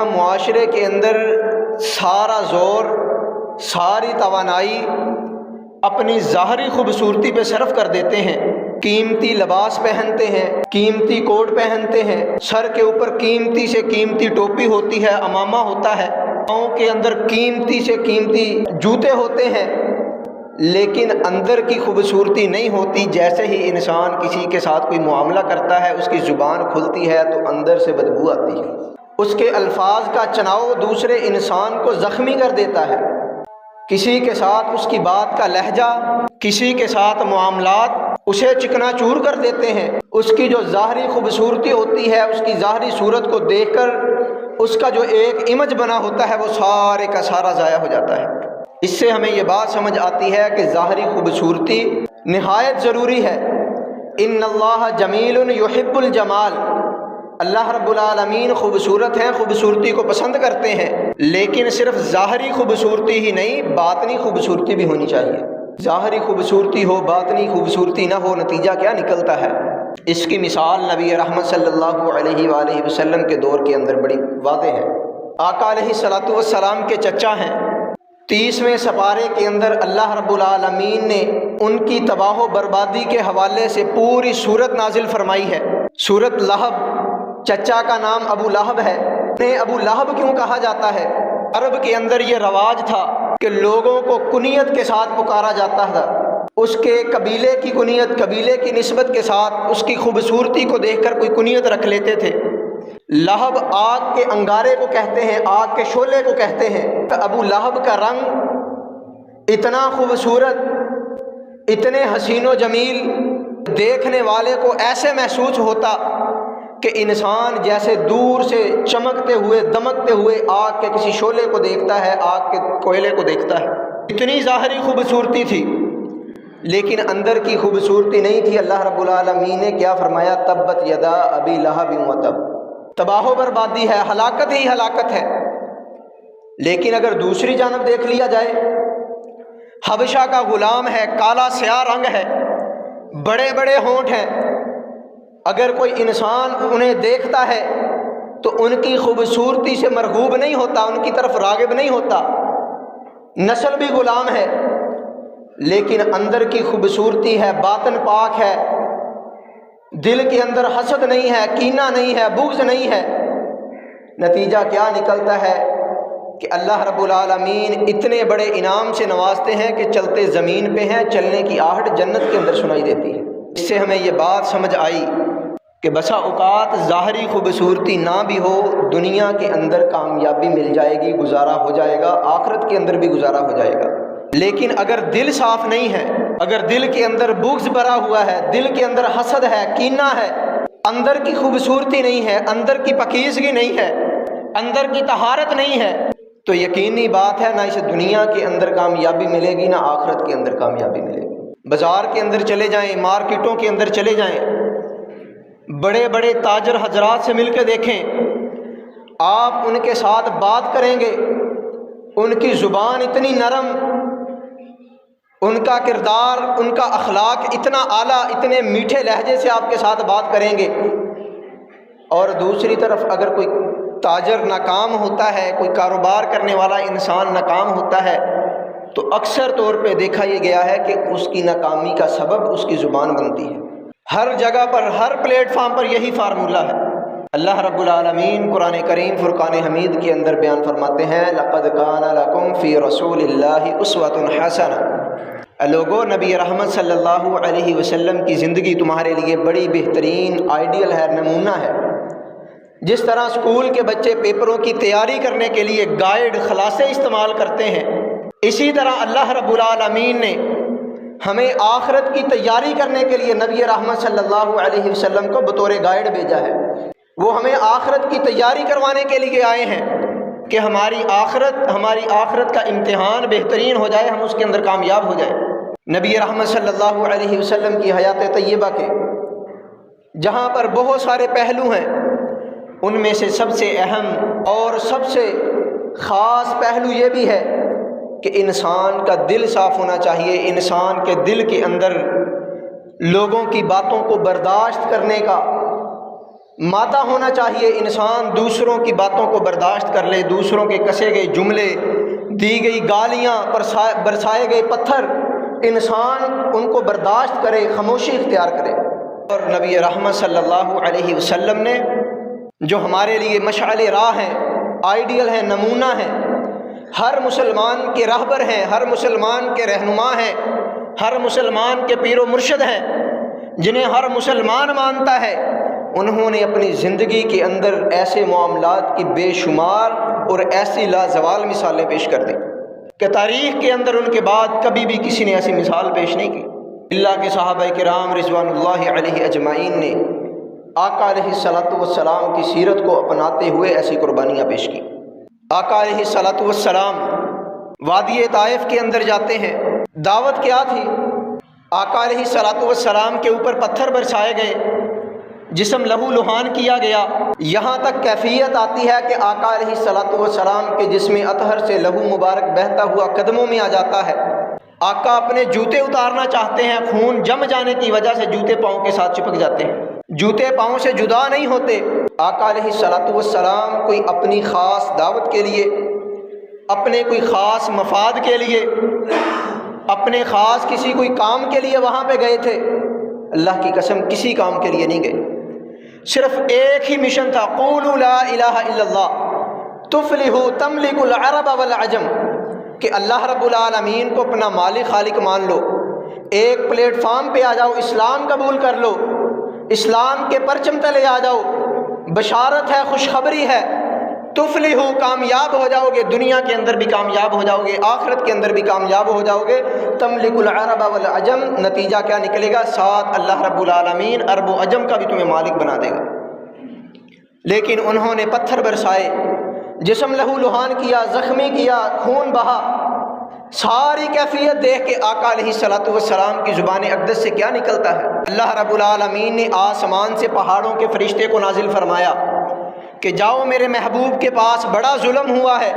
ہم معاشرے کے اندر سارا زور، ساری توانائی اپنی ظاہری خوبصورتی پہ صرف کر دیتے ہیں، قیمتی لباس پہنتے ہیں، قیمتی کوٹ پہنتے ہیں، سر کے اوپر قیمتی سے قیمتی ٹوپی ہوتی ہے، امامہ ہوتا ہے، پاؤں کے اندر قیمتی سے قیمتی جوتے ہوتے ہیں، لیکن اندر کی خوبصورتی نہیں ہوتی۔ جیسے ہی انسان کسی کے ساتھ کوئی معاملہ کرتا ہے، اس کی زبان کھلتی ہے تو اندر سے بدبو آتی ہے، اس کے الفاظ کا چناؤ دوسرے انسان کو زخمی کر دیتا ہے، کسی کے ساتھ اس کی بات کا لہجہ، کسی کے ساتھ معاملات اسے چکنا چور کر دیتے ہیں۔ اس کی جو ظاہری خوبصورتی ہوتی ہے، اس کی ظاہری صورت کو دیکھ کر اس کا جو ایک امیج بنا ہوتا ہے وہ سارے کا سارا ضائع ہو جاتا ہے۔ اس سے ہمیں یہ بات سمجھ آتی ہے کہ ظاہری خوبصورتی نہایت ضروری ہے۔ ان اللہ جمیل یحب الجمال، اللہ رب العالمین خوبصورت ہیں، خوبصورتی کو پسند کرتے ہیں، لیکن صرف ظاہری خوبصورتی ہی نہیں، باطنی خوبصورتی بھی ہونی چاہیے۔ ظاہری خوبصورتی ہو، باطنی خوبصورتی نہ ہو، نتیجہ کیا نکلتا ہے؟ اس کی مثال نبی رحمت صلی اللہ علیہ وآلہ وسلم کے دور کے اندر بڑی واضح ہے۔ آقا علیہ الصلوۃ والسلام کے چچا ہیں، 30ویں سپارے کے اندر اللہ رب العالمین نے ان کی تباہ و بربادی کے حوالے سے پوری سورت نازل فرمائی ہے، سورت لہب۔ چچا کا نام ابو لہب ہے۔ انہیں ابو لہب کیوں کہا جاتا ہے؟ عرب کے اندر یہ رواج تھا کہ لوگوں کو کنیت کے ساتھ پکارا جاتا تھا، اس کے قبیلے کی کنیت، قبیلے کی نسبت کے ساتھ اس کی خوبصورتی کو دیکھ کر کوئی کنیت رکھ لیتے تھے۔ لہب آگ کے انگارے کو کہتے ہیں، آگ کے شعلے کو کہتے ہیں۔ ابو لہب کا رنگ اتنا خوبصورت، اتنے حسین و جمیل، دیکھنے والے کو ایسے محسوس ہوتا کہ انسان جیسے دور سے چمکتے ہوئے، دمکتے ہوئے آگ کے کسی شعلے کو دیکھتا ہے، آگ کے کوئلے کو دیکھتا ہے۔ اتنی ظاہری خوبصورتی تھی، لیکن اندر کی خوبصورتی نہیں تھی۔ اللہ رب العالمین نے کیا فرمایا؟ تبت یدا ابی لہب وتب، تباہ و بربادی ہے، ہلاکت ہی ہلاکت ہے۔ لیکن اگر دوسری جانب دیکھ لیا جائے، حبشہ کا غلام ہے، کالا سیاہ رنگ ہے، بڑے بڑے ہونٹ ہیں، اگر کوئی انسان انہیں دیکھتا ہے تو ان کی خوبصورتی سے مرغوب نہیں ہوتا، ان کی طرف راغب نہیں ہوتا۔ نسل بھی غلام ہے، لیکن اندر کی خوبصورتی ہے، باطن پاک ہے، دل کے اندر حسد نہیں ہے، کینہ نہیں ہے، بغض نہیں ہے۔ نتیجہ کیا نکلتا ہے کہ اللہ رب العالمین اتنے بڑے انعام سے نوازتے ہیں کہ چلتے زمین پہ ہیں، چلنے کی آہٹ جنت کے اندر سنائی دیتی ہے۔ اس سے ہمیں یہ بات سمجھ آئی کہ بسا اوقات ظاہری خوبصورتی نہ بھی ہو، دنیا کے اندر کامیابی مل جائے گی، گزارا ہو جائے گا، آخرت کے اندر بھی گزارا ہو جائے گا۔ لیکن اگر دل صاف نہیں ہے، اگر دل کے اندر بغض بھرا ہوا ہے، دل کے اندر حسد ہے، کینہ ہے، اندر کی خوبصورتی نہیں ہے، اندر کی پاکیزگی نہیں ہے، اندر کی طہارت نہیں ہے، تو یقینی بات ہے نہ اس دنیا کے اندر کامیابی ملے گی، نہ آخرت کے اندر کامیابی ملے گی۔ بازار کے اندر چلے جائیں، مارکیٹوں کے اندر چلے جائیں، بڑے بڑے تاجر حضرات سے مل کے دیکھیں، آپ ان کے ساتھ بات کریں گے، ان کی زبان اتنی نرم، ان کا کردار، ان کا اخلاق اتنا اعلیٰ، اتنے میٹھے لہجے سے آپ کے ساتھ بات کریں گے۔ اور دوسری طرف اگر کوئی تاجر ناکام ہوتا ہے، کوئی کاروبار کرنے والا انسان ناکام ہوتا ہے، تو اکثر طور پہ دیکھا یہ گیا ہے کہ اس کی ناکامی کا سبب اس کی زبان بنتی ہے۔ ہر جگہ پر، ہر پلیٹ فارم پر یہی فارمولہ ہے۔ اللہ رب العالمین قرآن کریم فرقان حمید کے اندر بیان فرماتے ہیں، لَقَدْ كَانَ لَكُمْ فِي رَسُولِ اللَّهِ أُسْوَةٌ حَسَنَةٌ، لوگوں نبی رحمت صلی اللہ علیہ وسلم کی زندگی تمہارے لیے بڑی بہترین آئیڈیل ہے، نمونہ ہے۔ جس طرح اسکول کے بچے پیپروں کی تیاری کرنے کے لیے گائیڈ، خلاصے استعمال کرتے ہیں، اسی طرح اللہ رب العالمین نے ہمیں آخرت کی تیاری کرنے کے لیے نبی رحمت صلی اللہ علیہ وسلم کو بطور گائیڈ بھیجا ہے۔ وہ ہمیں آخرت کی تیاری کروانے کے لیے آئے ہیں کہ ہماری آخرت کا امتحان بہترین ہو جائے، ہم اس کے اندر کامیاب ہو جائیں۔ نبی رحمت صلی اللہ علیہ وسلم کی حیات طیبہ کے جہاں پر بہت سارے پہلو ہیں، ان میں سے سب سے اہم اور سب سے خاص پہلو یہ بھی ہے کہ انسان کا دل صاف ہونا چاہیے، انسان کے دل کے اندر لوگوں کی باتوں کو برداشت کرنے کا، مادہ ہونا چاہیے، انسان دوسروں کی باتوں کو برداشت کر لے، دوسروں کے کسے گئے جملے، دی گئی گالیاں، برسائے گئے پتھر، انسان ان کو برداشت کرے، خاموشی اختیار کرے۔ اور نبی رحمت صلی اللہ علیہ وسلم نے جو ہمارے لیے مشعل راہ ہیں، آئیڈیل ہیں، نمونہ ہیں، ہر مسلمان کے راہبر ہیں، ہر مسلمان کے رہنما ہیں، ہر مسلمان کے پیر و مرشد ہیں، جنہیں ہر مسلمان مانتا ہے، انہوں نے اپنی زندگی کے اندر ایسے معاملات کی بے شمار اور ایسی لازوال مثالیں پیش کر دیں کہ تاریخ کے اندر ان کے بعد کبھی بھی کسی نے ایسی مثال پیش نہیں کی۔ اللہ کے صحابہ کرام رضوان اللہ علیہ اجمعین نے آقا علیہ الصلوۃ والسلام کی سیرت کو اپناتے ہوئے ایسی قربانیاں پیش کی۔ آقا علیہ الصلوۃ والسلام وادی طائف کے اندر جاتے ہیں، دعوت کیا تھی؟ آقا علیہ الصلوۃ والسلام کے اوپر پتھر برسائے گئے، جسم لہو لہان کیا گیا، یہاں تک کیفیت آتی ہے کہ آقا علیہ الصلوۃ والسلام کے جسم اطہر سے لہو مبارک بہتا ہوا قدموں میں آ جاتا ہے۔ آقا اپنے جوتے اتارنا چاہتے ہیں، خون جم جانے کی وجہ سے جوتے پاؤں کے ساتھ چپک جاتے ہیں، جوتے پاؤں سے جدا نہیں ہوتے۔ آقا علیہ الصلوۃ والسلام کوئی اپنی خاص دعوت کے لیے، اپنے کوئی خاص مفاد کے لیے، اپنے خاص کسی کوئی کام کے لیے وہاں پہ گئے تھے؟ اللہ کی قسم کسی کام کے لیے نہیں گئے، صرف ایک ہی مشن تھا، قولوا لا الہ الا اللہ تفلحوا تملک العرب والعجم، کہ اللہ رب العالمین کو اپنا مالک خالق مان لو، ایک پلیٹ فارم پہ آ جاؤ، اسلام قبول کر لو، اسلام کے پرچم تلے آ جاؤ، بشارت ہے، خوشخبری ہے، تفلحوا کامیاب ہو جاؤ گے، دنیا کے اندر بھی کامیاب ہو جاؤ گے، آخرت کے اندر بھی کامیاب ہو جاؤ گے، تملک العرب والعجم، نتیجہ کیا نکلے گا؟ ساتھ اللہ رب العالمین عرب و عجم کا بھی تمہیں مالک بنا دے گا۔ لیکن انہوں نے پتھر برسائے، جسم لہو لہان کیا، زخمی کیا، خون بہا، ساری کیفیت دیکھ کے آقا علیہ الصلوۃ والسلام کی زبان اقدس سے کیا نکلتا ہے؟ اللہ رب العالمین نے آسمان سے پہاڑوں کے فرشتے کو نازل فرمایا کہ جاؤ میرے محبوب کے پاس، بڑا ظلم ہوا ہے،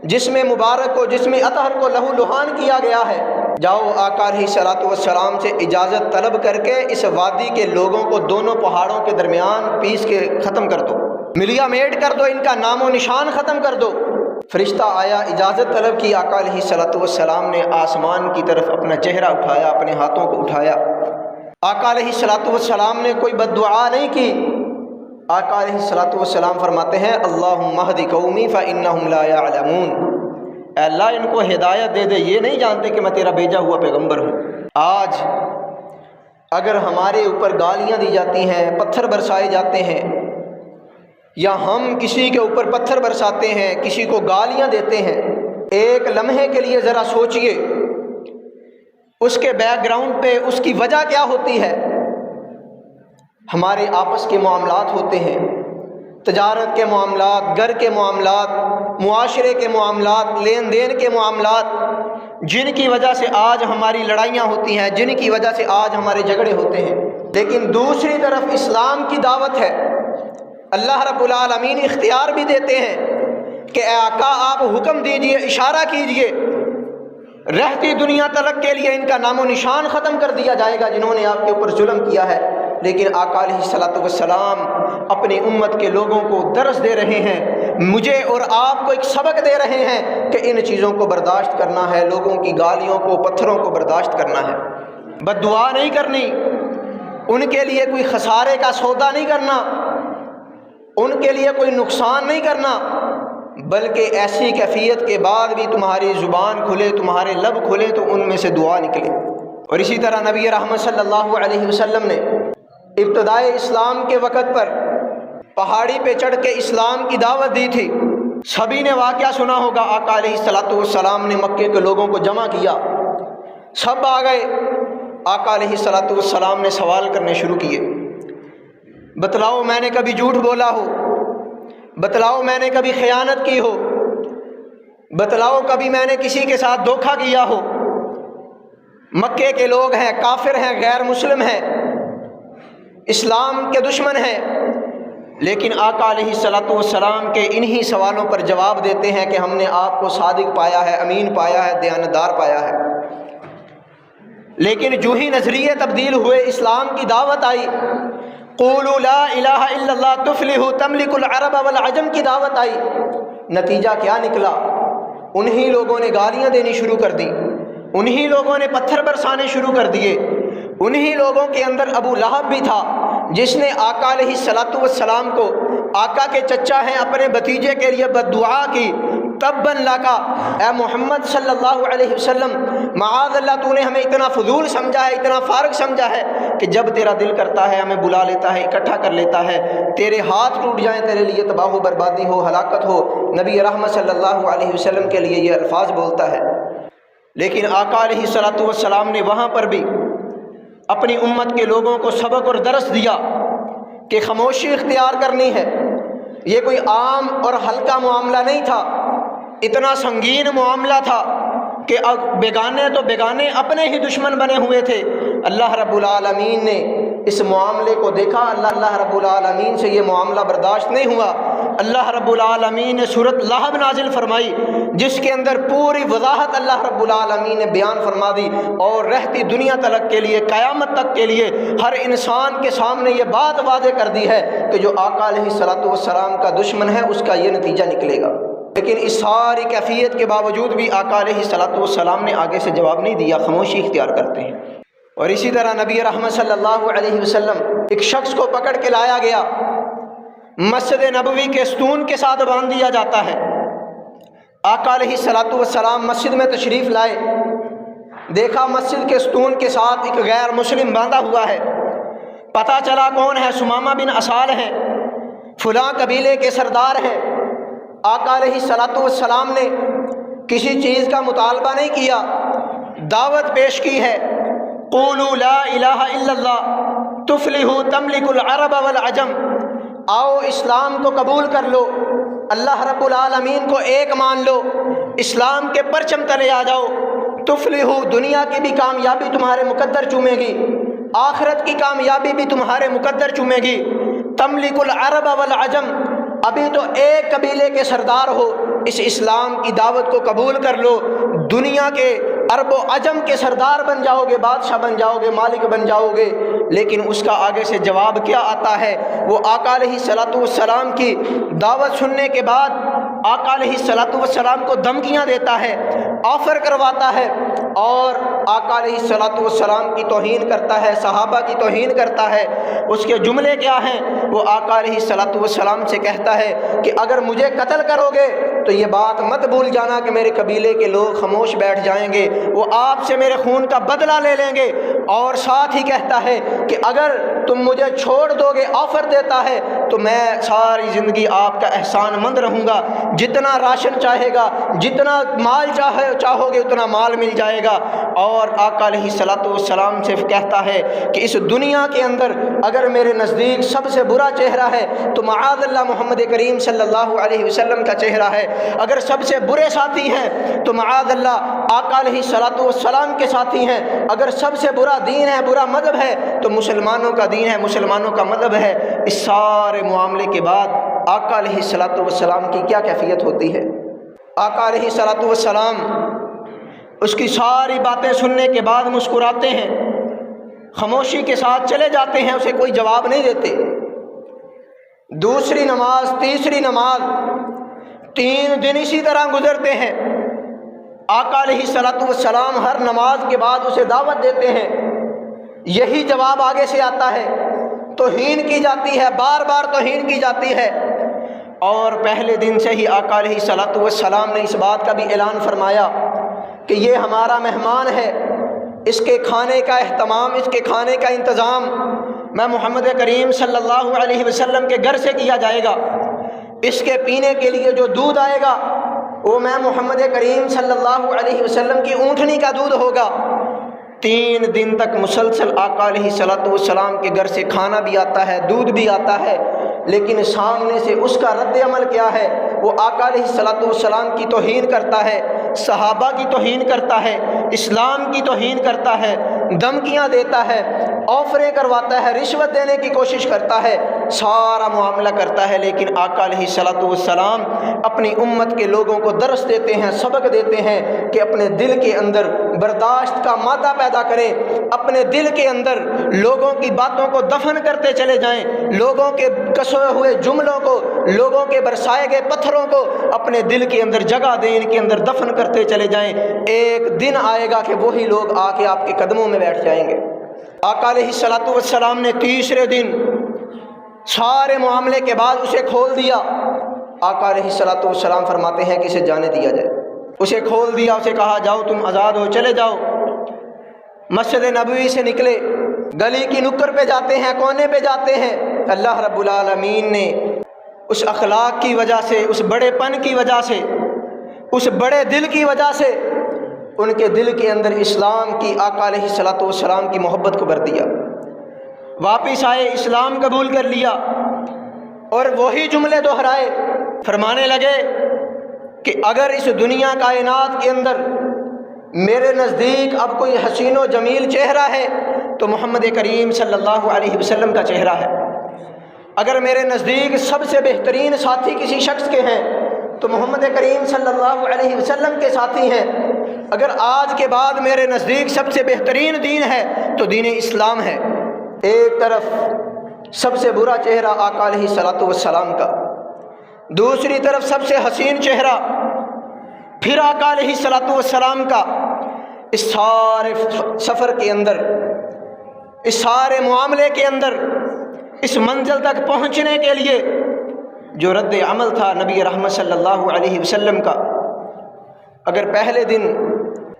جسم مبارک کو، جسم اطہر کو لہو لہان کیا گیا ہے، جاؤ آقا علیہ الصلوۃ والسلام سے اجازت طلب کر کے اس وادی کے لوگوں کو دونوں پہاڑوں کے درمیان پیس کے ختم کر دو، ملیا میٹ کر دو، ان کا نام و نشان ختم کر دو۔ فرشتہ آیا، اجازت طلب کی، آقا علیہ الصلوۃ والسلام نے آسمان کی طرف اپنا چہرہ اٹھایا، اپنے ہاتھوں کو اٹھایا۔ آقا علیہ الصلوۃ والسلام نے کوئی بد دعا نہیں کی۔ آقا علیہ الصلوۃ والسلام فرماتے ہیں اللہم اہد قومی فانہم لا یعلمون، اے اللہ ان کو ہدایت دے دے، یہ نہیں جانتے کہ میں تیرا بھیجا ہوا پیغمبر ہوں۔ آج اگر ہمارے اوپر گالیاں دی جاتی ہیں، پتھر برسائے جاتے ہیں، یا ہم کسی کے اوپر پتھر برساتے ہیں، کسی کو گالیاں دیتے ہیں، ایک لمحے کے لیے ذرا سوچئے اس کے بیک گراؤنڈ پہ اس کی وجہ کیا ہوتی ہے؟ ہمارے آپس کے معاملات ہوتے ہیں، تجارت کے معاملات، گھر کے معاملات، معاشرے کے معاملات، لین دین کے معاملات، جن کی وجہ سے آج ہماری لڑائیاں ہوتی ہیں، جن کی وجہ سے آج ہمارے جھگڑے ہوتے ہیں۔ لیکن دوسری طرف اسلام کی دعوت ہے، اللہ رب العالمین اختیار بھی دیتے ہیں کہ اے آقا آپ حکم دیجئے، اشارہ کیجئے، رہتی دنیا تلک کے لیے ان کا نام و نشان ختم کر دیا جائے گا جنہوں نے آپ کے اوپر ظلم کیا ہے۔ لیکن آقا علیہ الصلوۃ والسلام اپنی امت کے لوگوں کو درس دے رہے ہیں، مجھے اور آپ کو ایک سبق دے رہے ہیں کہ ان چیزوں کو برداشت کرنا ہے، لوگوں کی گالیوں کو، پتھروں کو برداشت کرنا ہے، بد دعا نہیں کرنی، ان کے لیے کوئی خسارے کا سودا نہیں کرنا، ان کے لیے کوئی نقصان نہیں کرنا، بلکہ ایسی کیفیت کے بعد بھی تمہاری زبان کھلے، تمہارے لب کھلے تو ان میں سے دعا نکلے۔ اور اسی طرح نبی رحمت صلی اللہ علیہ وسلم نے ابتدائے اسلام کے وقت پر پہاڑی پہ چڑھ کے اسلام کی دعوت دی تھی۔ سبھی نے واقعہ سنا ہوگا، آقا علیہ الصلوۃ والسلام نے مکے کے لوگوں کو جمع کیا، سب آ گئے، آقا علیہ الصلوۃ والسلام نے سوال کرنے شروع کیے، بتلاؤ میں نے کبھی جھوٹ بولا ہو، بتلاؤ میں نے کبھی خیانت کی ہو، بتلاؤ کبھی میں نے کسی کے ساتھ دھوکہ کیا ہو۔ مکے کے لوگ ہیں، کافر ہیں، غیر مسلم ہیں، اسلام کے دشمن ہیں، لیکن آقا علیہ الصلوۃ والسلام کے انہی سوالوں پر جواب دیتے ہیں کہ ہم نے آپ کو صادق پایا ہے، امین پایا ہے، دیانتدار پایا ہے۔ لیکن جو ہی نظریے تبدیل ہوئے، اسلام کی دعوت آئی، قولوا لا الہ الا اللہ تفلحوا تملک العرب والعجم کی دعوت آئی، نتیجہ کیا نکلا؟ انہی لوگوں نے گالیاں دینی شروع کر دی، انہی لوگوں نے پتھر برسانے شروع کر دیے، انہی لوگوں کے اندر ابو لہب بھی تھا جس نے آقا علیہ الصلاۃ والسلام کو، آقا کے چچا ہیں، اپنے بھتیجے کے لیے بد دعا کی، تبا لکا، اے محمد صلی اللہ علیہ وسلم، معاذ اللہ تو نے ہمیں اتنا فضول سمجھا ہے، اتنا فارغ سمجھا ہے کہ جب تیرا دل کرتا ہے ہمیں بلا لیتا ہے، اکٹھا کر لیتا ہے، تیرے ہاتھ ٹوٹ جائیں، تیرے لیے تباہ و بربادی ہو، ہلاکت ہو۔ نبی رحمت صلی اللہ علیہ وسلم کے لیے یہ الفاظ بولتا ہے، لیکن آقا علیہ الصلاۃ والسلام نے وہاں پر بھی اپنی امت کے لوگوں کو سبق اور درس دیا کہ خاموشی اختیار کرنی ہے۔ یہ کوئی عام اور ہلکا معاملہ نہیں تھا، اتنا سنگین معاملہ تھا کہ بیگانے تو بیگانے اپنے ہی دشمن بنے ہوئے تھے۔ اللہ رب العالمین نے اس معاملے کو دیکھا، اللہ رب العالمین سے یہ معاملہ برداشت نہیں ہوا۔ اللہ رب العالمین نے سورۃ لہب نازل فرمائی جس کے اندر پوری وضاحت اللہ رب العالمین نے بیان فرما دی، اور رہتی دنیا تلک کے لیے، قیامت تک کے لیے ہر انسان کے سامنے یہ بات واضح کر دی ہے کہ جو آقا علیہ الصلاۃ والسلام کا دشمن ہے اس کا یہ نتیجہ نکلے گا۔ لیکن اس ساری کیفیت کے باوجود بھی آقا علیہ الصلاۃ والسلام نے آگے سے جواب نہیں دیا، خاموشی اختیار کرتے ہیں۔ اور اسی طرح نبی رحمت صلی اللہ علیہ وسلم، ایک شخص کو پکڑ کے لایا گیا، مسجد نبوی کے ستون کے ساتھ باندھ دیا جاتا ہے۔ آقا علیہ الصلاۃ والسلام مسجد میں تشریف لائے، دیکھا مسجد کے ستون کے ساتھ ایک غیر مسلم باندھا ہوا ہے، پتہ چلا کون ہے، سمامہ بن اسال ہے، فلاں قبیلے کے سردار ہیں۔ آقا علیہ الصلاۃ والسلام نے کسی چیز کا مطالبہ نہیں کیا، دعوت پیش کی ہے، قولوا لا الہ الا اللہ تفلحوا تملک العرب والعجم، آؤ اسلام کو قبول کر لو، اللہ رب العالمین کو ایک مان لو، اسلام کے پرچم تلے آ جاؤ، تفلحوا، دنیا کی بھی کامیابی تمہارے مقدر چومے گی، آخرت کی کامیابی بھی تمہارے مقدر چومے گی، تملک العرب والعجم، ابھی تو ایک قبیلے کے سردار ہو، اس اسلام کی دعوت کو قبول کر لو، دنیا کے عرب و عجم کے سردار بن جاؤ گے، بادشاہ بن جاؤ گے، مالک بن جاؤ گے۔ لیکن اس کا آگے سے جواب کیا آتا ہے؟ وہ آقا علیہ الصلاۃ والسلام کی دعوت سننے کے بعد آقا علیہ الصلاۃ والسلام کو دھمکیاں دیتا ہے، آفر کرواتا ہے، اور آقا علیہ الصلاۃ والسلام کی توہین کرتا ہے، صحابہ کی توہین کرتا ہے۔ اس کے جملے کیا ہیں؟ وہ آقا علیہ الصلاۃ والسلام سے کہتا ہے کہ اگر مجھے قتل کرو گے تو یہ بات مت بھول جانا کہ میرے قبیلے کے لوگ خاموش بیٹھ جائیں گے، وہ آپ سے میرے خون کا بدلہ لے لیں گے، اور ساتھ ہی کہتا ہے کہ اگر تم مجھے چھوڑ دو گے، آفر دیتا ہے، تو میں ساری زندگی آپ کا احسان مند رہوں گا، جتنا راشن چاہے گا، جتنا مال چاہو گے اتنا مال مل جائے گا۔ اور آقا علیہ الصلاۃ والسلام سے کہتا ہے کہ اس دنیا کے اندر اگر میرے نزدیک سب سے برا چہرہ ہے تو معاذ اللہ محمد کریم صلی اللہ علیہ وسلم کا چہرہ ہے، اگر سب سے برے ساتھی ہیں تو معاذ اللہ آقا علیہ الصلاۃ والسلام کے ساتھی ہیں، اگر سب سے برا دین ہے، برا مذہب ہے تو مسلمانوں کا دین ہے، مسلمانوں کا مذہب ہے۔ اس سارے معاملے کے بعد آقا علیہ الصلاۃ والسلام کی کیا کیفیت ہوتی ہے؟ آقا علیہ الصلاۃ والسلام اس کی ساری باتیں سننے کے بعد مسکراتے ہیں، خاموشی کے ساتھ چلے جاتے ہیں، اسے کوئی جواب نہیں دیتے۔ دوسری نماز، تیسری نماز، 3 دن اسی طرح گزرتے ہیں۔ آقا علیہ الصلاۃ والسلام ہر نماز کے بعد اسے دعوت دیتے ہیں، یہی جواب آگے سے آتا ہے، توہین کی جاتی ہے، بار بار توہین کی جاتی ہے۔ اور پہلے دن سے ہی آقا علیہ الصلاۃ والسلام نے اس بات کا بھی اعلان فرمایا کہ یہ ہمارا مہمان ہے، اس کے کھانے کا اہتمام، اس کے کھانے کا انتظام میں محمد کریم صلی اللہ علیہ وسلم کے گھر سے کیا جائے گا، اس کے پینے کے لیے جو دودھ آئے گا وہ میں محمد کریم صلی اللہ علیہ وسلم کی اونٹنی کا دودھ ہوگا۔ 3 دن تک مسلسل آقا علیہ الصلاۃ والسلام کے گھر سے کھانا بھی آتا ہے، دودھ بھی آتا ہے، لیکن سامنے سے اس کا رد عمل کیا ہے؟ وہ آقا علیہ الصلاۃ والسلام کی توہین کرتا ہے، صحابہ کی توہین کرتا ہے، اسلام کی توہین کرتا ہے، دھمکیاں دیتا ہے، آفریں کرواتا ہے، رشوت دینے کی کوشش کرتا ہے۔ سارا معاملہ کرتا ہے، لیکن آقا علیہ الصلوۃ والسلام اپنی امت کے لوگوں کو درس دیتے ہیں، سبق دیتے ہیں کہ اپنے دل کے اندر برداشت کا مادہ پیدا کریں، اپنے دل کے اندر لوگوں کی باتوں کو دفن کرتے چلے جائیں، لوگوں کے کسے ہوئے جملوں کو، لوگوں کے برسائے گئے پتھروں کو اپنے دل کے اندر جگہ دیں، ان کے اندر دفن کرتے چلے جائیں۔ ایک دن آئے گا کہ وہی لوگ آ کے آپ کے قدموں میں بیٹھ جائیں گے۔ آقا علیہ الصلوۃ والسلام نے تیسرے دن سارے معاملے کے بعد اسے کھول دیا۔ آقا علیہ الصلوۃ والسلام فرماتے ہیں کہ اسے جانے دیا جائے۔ اسے کھول دیا، اسے کہا جاؤ تم آزاد ہو، چلے جاؤ۔ مسجد نبوی سے نکلے، گلی کی نکر پہ جاتے ہیں، کونے پہ جاتے ہیں۔ اللہ رب العالمین نے اس اخلاق کی وجہ سے، اس بڑے پن کی وجہ سے، اس بڑے دل کی وجہ سے ان کے دل کے اندر اسلام کی، آقا علیہ الصلوۃ والسلام کی محبت کو بھر دیا۔ واپس آئے، اسلام قبول کر لیا اور وہی جملے دہرائے۔ فرمانے لگے کہ اگر اس دنیا کائنات کے اندر میرے نزدیک اب کوئی حسین و جمیل چہرہ ہے تو محمد کریم صلی اللہ علیہ وسلم کا چہرہ ہے۔ اگر میرے نزدیک سب سے بہترین ساتھی کسی شخص کے ہیں تو محمد کریم صلی اللہ علیہ وسلم کے ساتھی ہیں۔ اگر آج کے بعد میرے نزدیک سب سے بہترین دین ہے تو دین اسلام ہے۔ ایک طرف سب سے برا چہرہ آقا علیہ الصلوۃ والسلام کا، دوسری طرف سب سے حسین چہرہ پھر آقا علیہ الصلوۃ والسلام کا۔ اس سارے سفر کے اندر، اس سارے معاملے کے اندر، اس منزل تک پہنچنے کے لیے جو رد عمل تھا نبی رحمت صلی اللہ علیہ وسلم کا، اگر پہلے دن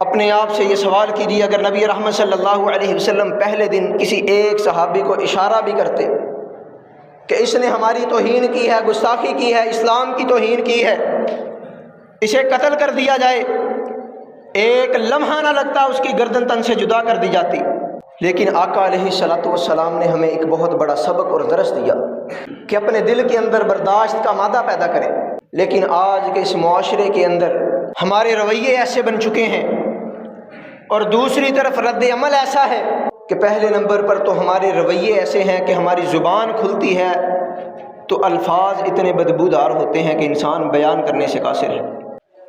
اپنے آپ سے یہ سوال کیجیے، اگر نبی رحمت صلی اللہ علیہ وسلم پہلے دن کسی ایک صحابی کو اشارہ بھی کرتے کہ اس نے ہماری توہین کی ہے، گستاخی کی ہے، اسلام کی توہین کی ہے، اسے قتل کر دیا جائے، ایک لمحہ نہ لگتا اس کی گردن تن سے جدا کر دی جاتی۔ لیکن آقا علیہ الصلوۃ والسلام نے ہمیں ایک بہت بڑا سبق اور درس دیا کہ اپنے دل کے اندر برداشت کا مادہ پیدا کریں۔ لیکن آج کے اس معاشرے کے اندر ہمارے رویے ایسے بن چکے ہیں، اور دوسری طرف رد عمل ایسا ہے کہ پہلے نمبر پر تو ہمارے رویے ایسے ہیں کہ ہماری زبان کھلتی ہے تو الفاظ اتنے بدبودار ہوتے ہیں کہ انسان بیان کرنے سے قاصر ہے۔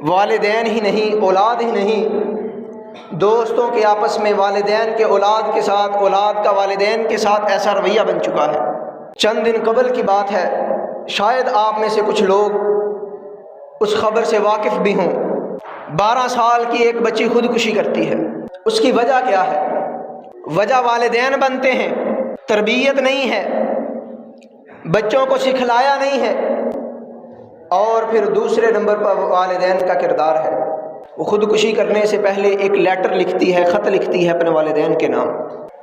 والدین ہی نہیں، اولاد ہی نہیں، دوستوں کے آپس میں والدین کے اولاد کے ساتھ، اولاد کا والدین کے ساتھ ایسا رویہ بن چکا ہے۔ چند دن قبل کی بات ہے، شاید آپ میں سے کچھ لوگ اس خبر سے واقف بھی ہوں، 12 سال کی ایک بچی خودکشی کرتی ہے۔ اس کی وجہ کیا ہے؟ وجہ والدین بنتے ہیں، تربیت نہیں ہے، بچوں کو سکھلایا نہیں ہے، اور پھر دوسرے نمبر پر والدین کا کردار ہے۔ وہ خودکشی کرنے سے پہلے ایک لیٹر لکھتی ہے، خط لکھتی ہے اپنے والدین کے نام۔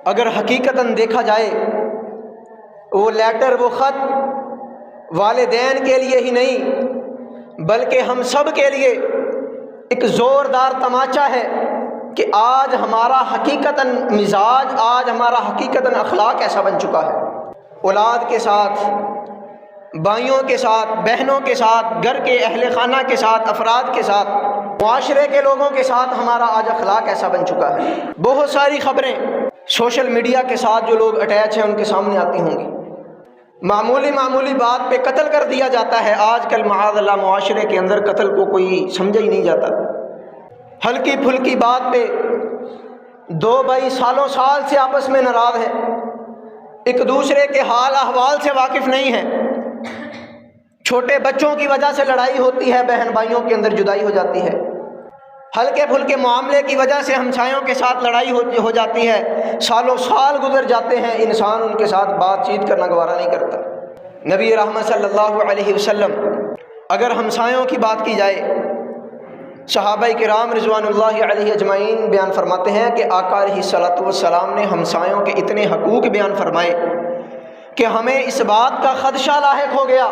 اگر حقیقتاً دیکھا جائے وہ لیٹر، وہ خط والدین کے لیے ہی نہیں بلکہ ہم سب کے لیے ایک زوردار تماچا ہے کہ آج ہمارا حقیقتاً مزاج، آج ہمارا حقیقتاً اخلاق ایسا بن چکا ہے۔ اولاد کے ساتھ، بھائیوں کے ساتھ، بہنوں کے ساتھ، گھر کے اہل خانہ کے ساتھ، افراد کے ساتھ، معاشرے کے لوگوں کے ساتھ ہمارا آج اخلاق ایسا بن چکا ہے۔ بہت ساری خبریں سوشل میڈیا کے ساتھ جو لوگ اٹیچ ہیں ان کے سامنے آتی ہوں گی۔ معمولی بات پہ قتل کر دیا جاتا ہے۔ آج کل معاذ اللہ معاشرے کے اندر قتل کو کوئی سمجھا ہی نہیں جاتا۔ ہلکی پھلکی بات پہ دو بھائی سالوں سال سے آپس میں ناراض ہیں، ایک دوسرے کے حال احوال سے واقف نہیں ہیں، چھوٹے بچوں کی وجہ سے لڑائی ہوتی ہے، بہن بھائیوں کے اندر جدائی ہو جاتی ہے، ہلکے پھلکے معاملے کی وجہ سے ہمسایوں کے ساتھ لڑائی ہو جاتی ہے، سالوں سال گزر جاتے ہیں، انسان ان کے ساتھ بات چیت کرنا گوارا نہیں کرتا۔ نبی رحمت صلی اللہ علیہ وسلم، اگر ہمسایوں کی بات کی جائے، صحابہ کرام رضوان اللہ علیہ اجمعین بیان فرماتے ہیں کہ آقا علیہ الصلوۃ والسلام نے ہمسایوں کے اتنے حقوق بیان فرمائے کہ ہمیں اس بات کا خدشہ لاحق ہو گیا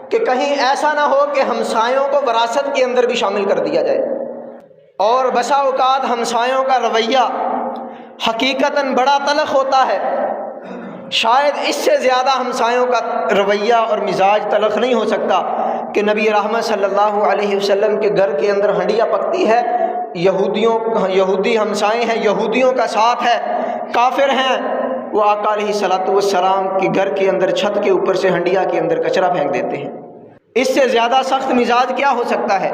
کہ کہیں ایسا نہ ہو کہ ہمسایوں کو وراثت کے اندر بھی شامل کر دیا جائے۔ اور بسا اوقات ہمسایوں کا رویہ حقیقتاً بڑا تلخ ہوتا ہے، شاید اس سے زیادہ ہمسایوں کا رویہ اور مزاج تلخ نہیں ہو سکتا کہ نبی رحمت صلی اللہ علیہ وسلم کے گھر کے اندر ہنڈیاں پکتی ہے، یہودی ہمسائے ہیں، یہودیوں کا ساتھ ہے، کافر ہیں، وہ آقا علیہ الصلوۃ والسلام کے گھر کے اندر چھت کے اوپر سے ہنڈیا کے اندر کچرا پھینک دیتے ہیں۔ اس سے زیادہ سخت مزاج کیا ہو سکتا ہے؟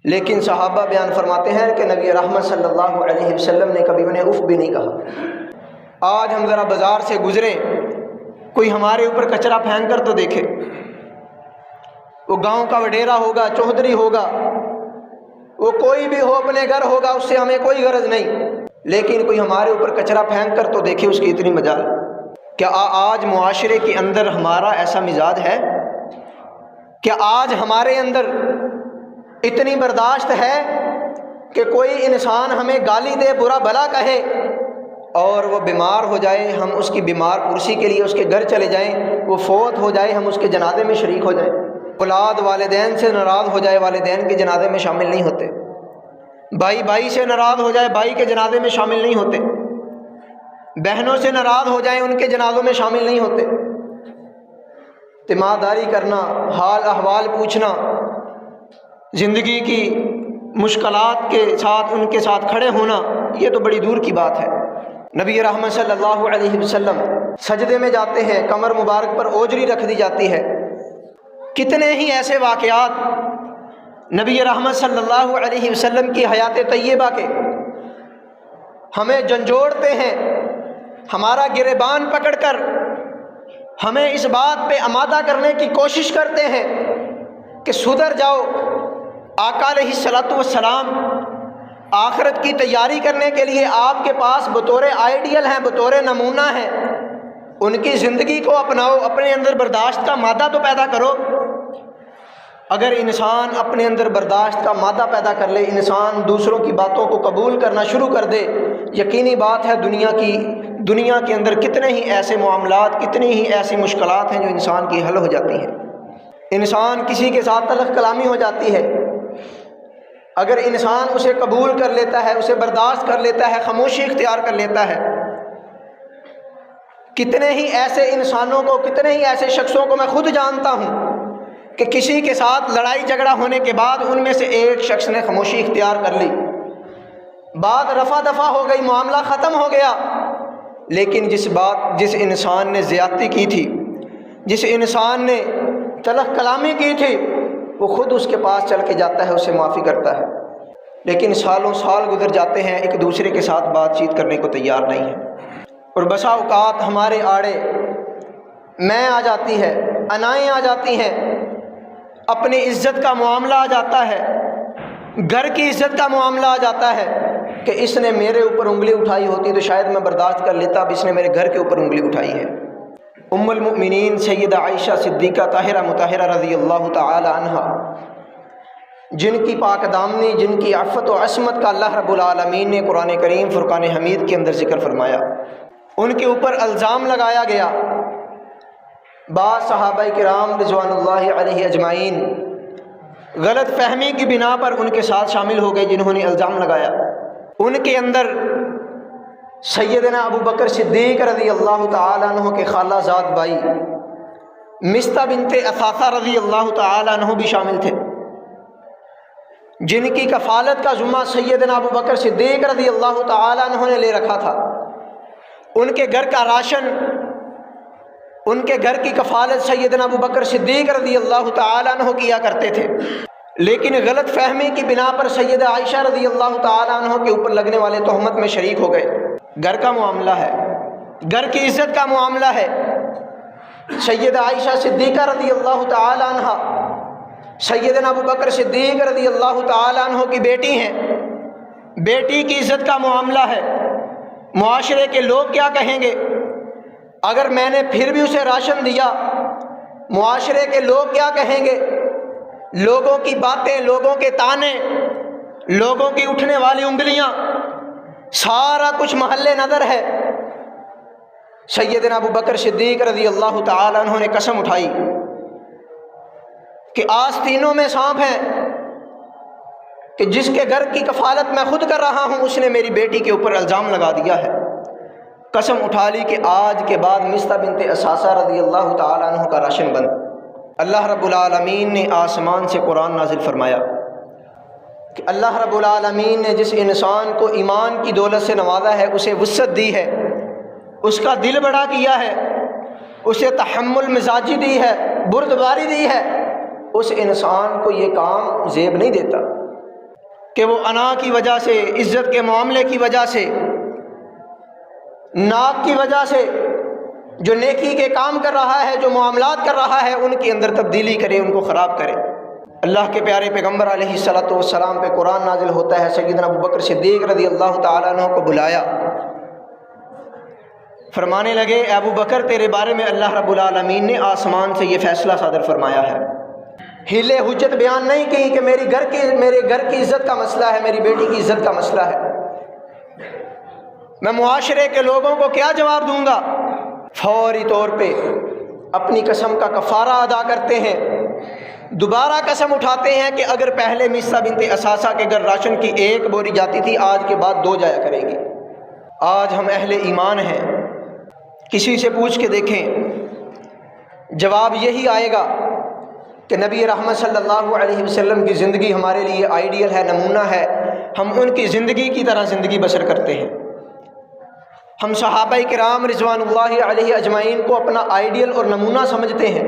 لیکن صحابہ بیان فرماتے ہیں کہ نبی رحمت صلی اللہ علیہ وسلم نے کبھی انہیں اف بھی نہیں کہا۔ آج ہم ذرا بازار سے گزریں، کوئی ہمارے اوپر کچرا پھینک کر تو دیکھے، وہ گاؤں کا وڈیرا ہوگا، چوہدری ہوگا، وہ کوئی بھی ہو، اپنے گھر ہوگا، اس سے ہمیں کوئی غرض نہیں، لیکن کوئی ہمارے اوپر کچرا پھینک کر تو دیکھے، اس کی اتنی مجال۔ کیا آج معاشرے کے اندر ہمارا ایسا مزاج ہے؟ کیا آج ہمارے اندر اتنی برداشت ہے کہ کوئی انسان ہمیں گالی دے، برا بھلا کہے اور وہ بیمار ہو جائے، ہم اس کی بیمار پرسی کے لیے اس کے گھر چلے جائیں، وہ فوت ہو جائے، ہم اس کے جنازے میں شریک ہو جائیں؟ اولاد والدین سے ناراض ہو جائے، والدین کے جنازے میں شامل نہیں ہوتے، بھائی بھائی سے ناراض ہو جائے، بھائی کے جنازے میں شامل نہیں ہوتے، بہنوں سے ناراض ہو جائیں، ان کے جنازوں میں شامل نہیں ہوتے۔ تیمارداری کرنا، حال احوال پوچھنا، زندگی کی مشکلات کے ساتھ ان کے ساتھ کھڑے ہونا، یہ تو بڑی دور کی بات ہے۔ نبی رحمت صلی اللہ علیہ وسلم سجدے میں جاتے ہیں، کمر مبارک پر اوجری رکھ دی جاتی ہے۔ کتنے ہی ایسے واقعات نبی رحمت صلی اللہ علیہ وسلم کی حیات طیبہ کے ہمیں جھنجھوڑتے ہیں، ہمارا گریبان پکڑ کر ہمیں اس بات پہ آمادہ کرنے کی کوشش کرتے ہیں کہ سدھر جاؤ۔ آقا علیہ الصلوۃ والسلام آخرت کی تیاری کرنے کے لیے آپ کے پاس بطور آئیڈیل ہیں، بطور نمونہ ہیں، ان کی زندگی کو اپناؤ، اپنے اندر برداشت کا مادہ تو پیدا کرو۔ اگر انسان اپنے اندر برداشت کا مادہ پیدا کر لے، انسان دوسروں کی باتوں کو قبول کرنا شروع کر دے، یقینی بات ہے دنیا کے اندر کتنے ہی ایسے معاملات، کتنی ہی ایسی مشکلات ہیں جو انسان کی حل ہو جاتی ہیں۔ انسان کسی کے ساتھ تلخ کلامی ہو جاتی ہے، اگر انسان اسے قبول کر لیتا ہے، اسے برداشت کر لیتا ہے، خاموشی اختیار کر لیتا ہے، کتنے ہی ایسے انسانوں کو، کتنے ہی ایسے شخصوں کو میں خود جانتا ہوں کہ کسی کے ساتھ لڑائی جھگڑا ہونے کے بعد ان میں سے ایک شخص نے خاموشی اختیار کر لی، بات رفع دفع ہو گئی، معاملہ ختم ہو گیا، لیکن جس انسان نے زیادتی کی تھی، جس انسان نے تلخ کلامی کی تھی، وہ خود اس کے پاس چل کے جاتا ہے، اسے معافی کرتا ہے، لیکن سالوں سال گزر جاتے ہیں، ایک دوسرے کے ساتھ بات چیت کرنے کو تیار نہیں ہے۔ اور بسا اوقات ہمارے آڑے میں آ جاتی ہے، انائیں آ جاتی ہیں، اپنی عزت کا معاملہ آ جاتا ہے، گھر کی عزت کا معاملہ آ جاتا ہے کہ اس نے میرے اوپر انگلی اٹھائی ہوتی تو شاید میں برداشت کر لیتا، اب اس نے میرے گھر کے اوپر انگلی اٹھائی ہے۔ ام المؤمنین سیدہ عائشہ صدیقہ طاہرہ مطہرہ رضی اللہ تعالی عنہا، جن کی پاک دامنی، جن کی عفت و عصمت کا اللہ رب العالمین نے قرآن کریم فرقان حمید کے اندر ذکر فرمایا، ان کے اوپر الزام لگایا گیا۔ بعض صحابہ کرام رضوان اللہ علیہ اجمعین غلط فہمی کی بنا پر ان کے ساتھ شامل ہو گئے جنہوں نے الزام لگایا۔ ان کے اندر سیدنا ابو بکر صدیق رضی اللہ تعالی عنہ کے خالہ زاد بھائی مستہ بنت اثاثہ رضی اللہ تعالی عنہ بھی شامل تھے، جن کی کفالت کا ذمہ سیدنا ابو بکر صدیق رضی اللہ تعالی عنہ نے لے رکھا تھا۔ ان کے گھر کا راشن، ان کے گھر کی کفالت سیدنا ابو بکر صدیق رضی اللہ تعالی عنہ کیا کرتے تھے، لیکن غلط فہمی کی بنا پر سیدہ عائشہ رضی اللہ تعالی عنہ کے اوپر لگنے والے تہمت میں شریک ہو گئے۔ گھر کا معاملہ ہے، گھر کی عزت کا معاملہ ہے۔ سیدہ عائشہ صدیقہ رضی اللہ تعالی عنہ سیدنا ابو بکر صدیق رضی اللہ تعالی عنہ کی بیٹی ہیں، بیٹی کی عزت کا معاملہ ہے۔ معاشرے کے لوگ کیا کہیں گے اگر میں نے پھر بھی اسے راشن دیا؟ معاشرے کے لوگ کیا کہیں گے؟ لوگوں کی باتیں، لوگوں کے تانے، لوگوں کی اٹھنے والی انگلیاں، سارا کچھ محل نظر ہے۔ سیدنا ابو بکر صدیق رضی اللہ تعالی عنہ نے قسم اٹھائی کہ آستینوں میں سانپ ہے، کہ جس کے گھر کی کفالت میں خود کر رہا ہوں اس نے میری بیٹی کے اوپر الزام لگا دیا ہے۔ قسم اٹھا لی کہ آج کے بعد مستہ بنت اثاثہ رضی اللہ تعالی عنہ کا راشن بند۔ اللہ رب العالمین نے آسمان سے قرآن نازل فرمایا کہ اللہ رب العالمین نے جس انسان کو ایمان کی دولت سے نوازا ہے، اسے وسعت دی ہے اس کا دل بڑا کیا ہے، اسے تحمل مزاجی دی ہے، بردباری دی ہے، اس انسان کو یہ کام زیب نہیں دیتا کہ وہ انا کی وجہ سے، عزت کے معاملے کی وجہ سے، ناک کی وجہ سے جو نیکی کے کام کر رہا ہے، جو معاملات کر رہا ہے، ان کے اندر تبدیلی کرے، ان کو خراب کرے۔ اللہ کے پیارے پیغمبر علیہ الصلوۃ والسلام پہ قرآن نازل ہوتا ہے، سیدنا ابوبکر صدیق رضی اللہ تعالیٰ عنہ کو بلایا، فرمانے لگے اے ابو بکر تیرے بارے میں اللہ رب العالمین نے آسمان سے یہ فیصلہ صادر فرمایا ہے، ہیلے حجت بیان نہیں کی کہ میرے گھر کی عزت کا مسئلہ ہے، میری بیٹی کی عزت کا مسئلہ ہے، میں معاشرے کے لوگوں کو کیا جواب دوں گا؟ فوری طور پہ اپنی قسم کا کفارہ ادا کرتے ہیں، دوبارہ قسم اٹھاتے ہیں کہ اگر پہلے مصہ بنت اساسہ کے گھر راشن کی 1 بوری جاتی تھی، آج کے بعد 2 جایا کرے گی۔ آج ہم اہل ایمان ہیں، کسی سے پوچھ کے دیکھیں، جواب یہی آئے گا کہ نبی رحمت صلی اللہ علیہ وسلم کی زندگی ہمارے لیے آئیڈیل ہے، نمونہ ہے، ہم ان کی زندگی کی طرح زندگی بسر کرتے ہیں۔ ہم صحابہ کرام رضوان اللہ علیہ اجمعین کو اپنا آئیڈیل اور نمونہ سمجھتے ہیں،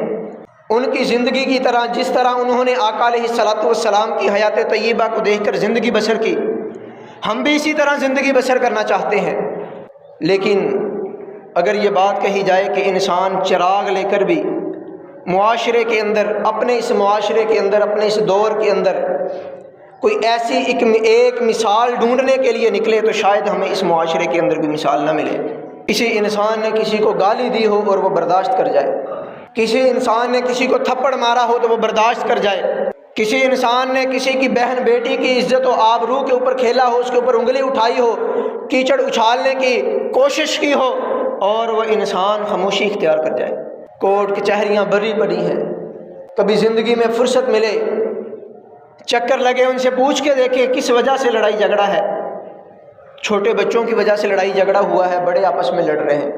ان کی زندگی کی طرح، جس طرح انہوں نے آقا علیہ الصلوۃ والسلام کی حیات طیبہ کو دیکھ کر زندگی بسر کی، ہم بھی اسی طرح زندگی بسر کرنا چاہتے ہیں۔ لیکن اگر یہ بات کہی جائے کہ انسان چراغ لے کر بھی معاشرے کے اندر، اپنے اس معاشرے کے اندر، اپنے اس دور کے اندر کوئی ایسی ایک مثال ڈھونڈنے کے لیے نکلے، تو شاید ہمیں اس معاشرے کے اندر کوئی مثال نہ ملے۔ کسی انسان نے کسی کو گالی دی ہو اور وہ برداشت کر جائے، کسی انسان نے کسی کو تھپڑ مارا ہو تو وہ برداشت کر جائے، کسی انسان نے کسی کی بہن بیٹی کی عزت و آبرو کے اوپر کھیلا ہو، اس کے اوپر انگلی اٹھائی ہو، کیچڑ اچھالنے کی کوشش کی ہو، اور وہ انسان خاموشی اختیار کر جائے۔ کورٹ کچہریاں بھری پڑی ہیں، کبھی زندگی میں فرصت ملے، چکر لگے، ان سے پوچھ کے دیکھیں کس وجہ سے لڑائی جھگڑا ہے۔ چھوٹے بچوں کی وجہ سے لڑائی جھگڑا ہوا ہے، بڑے آپس میں لڑ رہے ہیں،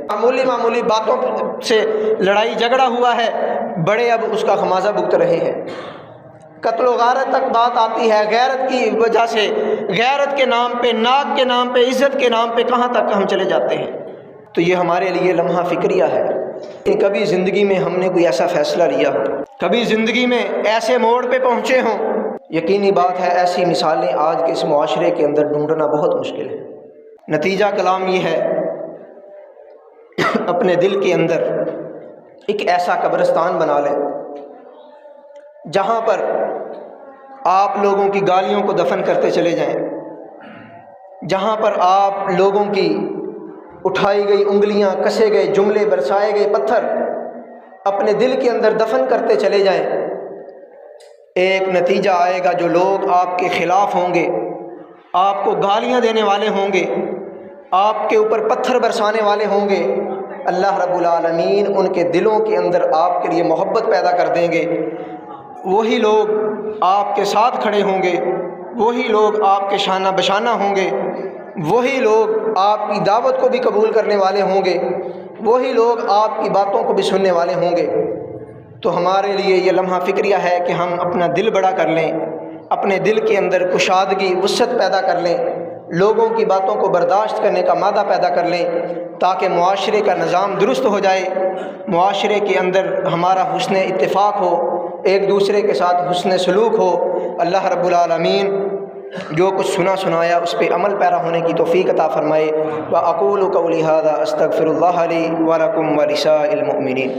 معمولی باتوں سے لڑائی جھگڑا ہوا ہے، بڑے اب اس کا خمیازہ بھگت رہے ہیں۔ قتل و غارت تک بات آتی ہے، غیرت کی وجہ سے، غیرت کے نام پہ، ناک کے نام پہ، عزت کے نام پہ کہاں تک ہم چلے جاتے ہیں۔ تو یہ ہمارے لیے لمحہ فکریہ ہے کہ کبھی زندگی میں ہم نے کوئی ایسا فیصلہ لیا ہو، کبھی زندگی میں ایسے موڑ پہ پہنچے ہوں۔ یقینی بات ہے ایسی مثالیں آج کے اس معاشرے کے اندر ڈھونڈنا بہت مشکل ہے۔ نتیجہ کلام یہ ہے، اپنے دل کے اندر ایک ایسا قبرستان بنا لیں جہاں پر آپ لوگوں کی گالیوں کو دفن کرتے چلے جائیں، جہاں پر آپ لوگوں کی اٹھائی گئی انگلیاں، کسے گئے جملے، برسائے گئے پتھر اپنے دل کے اندر دفن کرتے چلے جائیں۔ ایک نتیجہ آئے گا، جو لوگ آپ کے خلاف ہوں گے، آپ کو گالیاں دینے والے ہوں گے، آپ کے اوپر پتھر برسانے والے ہوں گے، اللہ رب العالمین ان کے دلوں کے اندر آپ کے لیے محبت پیدا کر دیں گے۔ وہی لوگ آپ کے ساتھ کھڑے ہوں گے، وہی لوگ آپ کے شانہ بشانہ ہوں گے، وہی لوگ آپ کی دعوت کو بھی قبول کرنے والے ہوں گے، وہی لوگ آپ کی باتوں کو بھی سننے والے ہوں گے۔ تو ہمارے لیے یہ لمحہ فکریہ ہے کہ ہم اپنا دل بڑا کر لیں، اپنے دل کے اندر کشادگی، وسعت پیدا کر لیں، لوگوں کی باتوں کو برداشت کرنے کا مادہ پیدا کر لیں، تاکہ معاشرے کا نظام درست ہو جائے، معاشرے کے اندر ہمارا حسن اتفاق ہو، ایک دوسرے کے ساتھ حسن سلوک ہو۔ اللہ رب العالمین جو کچھ سنا سنایا اس پہ عمل پیرا ہونے کی توفیق عطا فرمائے۔ وَأَقُولُ قَوْلِي هَذَا أَسْتَغْفِرُ اللَّهَ لِي وَلَكُمْ وَلِسَائِرِ الْمُؤْمِنِينَ۔